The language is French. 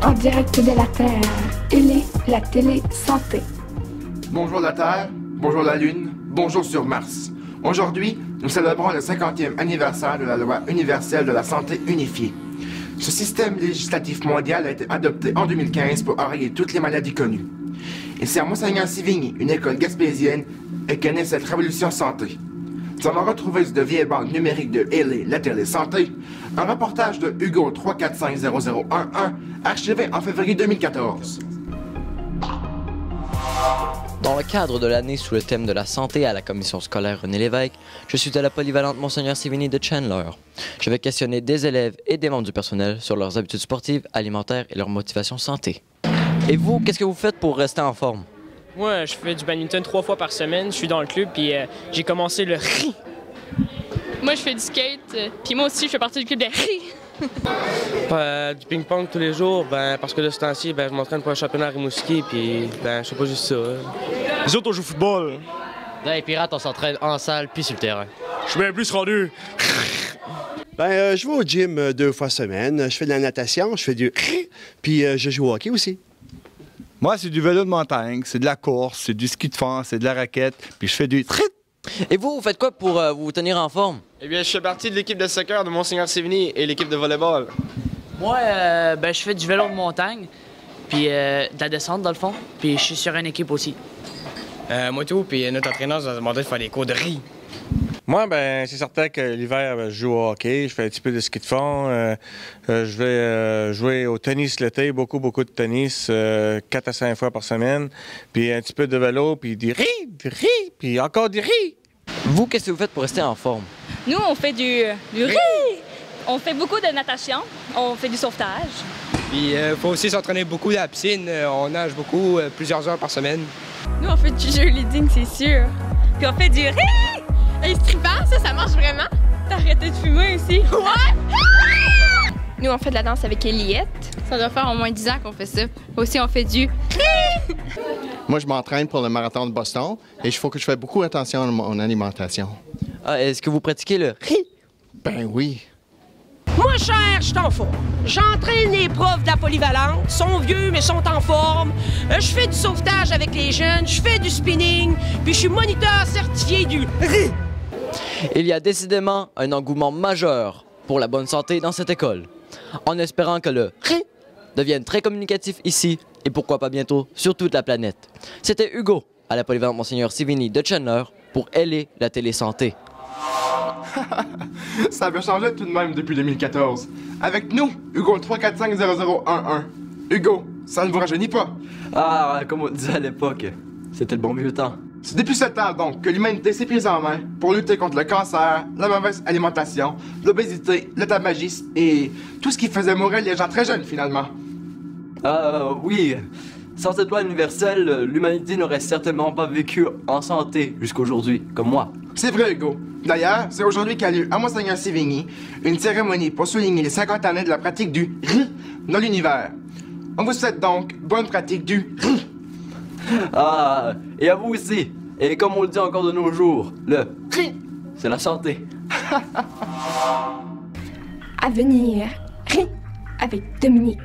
En direct de la Terre, il est la télé-santé. Bonjour la Terre, bonjour la Lune, bonjour sur Mars. Aujourd'hui, nous célébrons le 50e anniversaire de la Loi universelle de la santé unifiée. Ce système législatif mondial a été adopté en 2015 pour enrayer toutes les maladies connues. Et c'est à Monseigneur-Sévigny, une école gaspésienne, qu'est née cette révolution santé. Nous allons retrouver de vieilles bandes numériques de Ellie, la télé-santé, un reportage de Hugo 3450011, archivé en février 2014. Dans le cadre de l'année sous le thème de la santé à la commission scolaire René Lévesque, je suis à la polyvalente Monseigneur-Sévigny de Chandler. Je vais questionner des élèves et des membres du personnel sur leurs habitudes sportives, alimentaires et leur motivation santé. Et vous, qu'est-ce que vous faites pour rester en forme? Moi, je fais du badminton 3 fois par semaine. Je suis dans le club, puis j'ai commencé le riz. Moi, je fais du skate, puis moi aussi, je fais partie du club de riz. Du ping-pong tous les jours, parce que de ce temps-ci, je m'entraîne pour un championnat à Rimouski, puis je fais pas juste ça. Les autres, on joue au football. Dans les Pirates, on s'entraîne en salle puis sur le terrain. Je suis bien plus rendu. Je vais au gym 2 fois semaine. Je fais de la natation, je fais du puis je joue au hockey aussi. Moi, c'est du vélo de montagne, c'est de la course, c'est du ski de fond, c'est de la raquette, puis je fais du Et vous faites quoi pour vous tenir en forme? Eh bien, je fais partie de l'équipe de soccer de Monseigneur-Sévigny et l'équipe de volleyball. Moi, je fais du vélo de montagne, puis de la descente dans le fond, puis je suis sur une équipe aussi. Moi tout, puis notre entraîneur nous a demandé de faire des cours de riz. Moi, c'est certain que l'hiver, je joue au hockey, je fais un petit peu de ski de fond, je vais jouer au tennis l'été, beaucoup de tennis, 4 à 5 fois par semaine, puis un petit peu de vélo, puis du riz, puis encore du riz. Vous, qu'est-ce que vous faites pour rester en forme? Nous, on fait du riz. On fait beaucoup de natation. On fait du sauvetage. Puis il faut aussi s'entraîner beaucoup à la piscine. On nage beaucoup, plusieurs heures par semaine. Nous, on fait du cheerleading, c'est sûr. Puis on fait du riz! Un stripper, ça marche vraiment? T'as arrêté de fumer aussi? Ouais! Nous, on fait de la danse avec Eliette. Ça doit faire au moins 10 ans qu'on fait ça. Aussi, on fait du riz! Moi, je m'entraîne pour le marathon de Boston et il faut que je fasse beaucoup attention à mon alimentation. Est-ce que vous pratiquez le riz? Ben oui. Moi, cher, je suis en forme. J'entraîne les profs de la polyvalente. Ils sont vieux, mais sont en forme. Je fais du sauvetage avec les jeunes. Je fais du spinning. Puis je suis moniteur certifié du riz. Il y a décidément un engouement majeur pour la bonne santé dans cette école. En espérant que le riz devienne très communicatif ici et pourquoi pas bientôt sur toute la planète. C'était Hugo à la polyvalente Monseigneur-Sévigny de Chandler pour Ellie, la télé-santé. Ça avait changé tout de même depuis 2014. Avec nous, Hugo 3450011. Hugo, ça ne vous rajeunit pas. Ah, comme on disait à l'époque, c'était le bon vieux temps. C'est depuis ce temps, donc, que l'humanité s'est prise en main pour lutter contre le cancer, la mauvaise alimentation, l'obésité, le tabagisme et tout ce qui faisait mourir les gens très jeunes, finalement. Oui. Sans cette loi universelle, l'humanité n'aurait certainement pas vécu en santé jusqu'aujourd'hui, comme moi. C'est vrai, Hugo. D'ailleurs, c'est aujourd'hui qu'a lieu à Monseigneur-Sévigny une cérémonie pour souligner les 50 années de la pratique du riz dans l'univers. On vous souhaite donc bonne pratique du riz. Ah, et à vous aussi. Et comme on le dit encore de nos jours, le riz, c'est la santé. À venir, riz avec Dominique.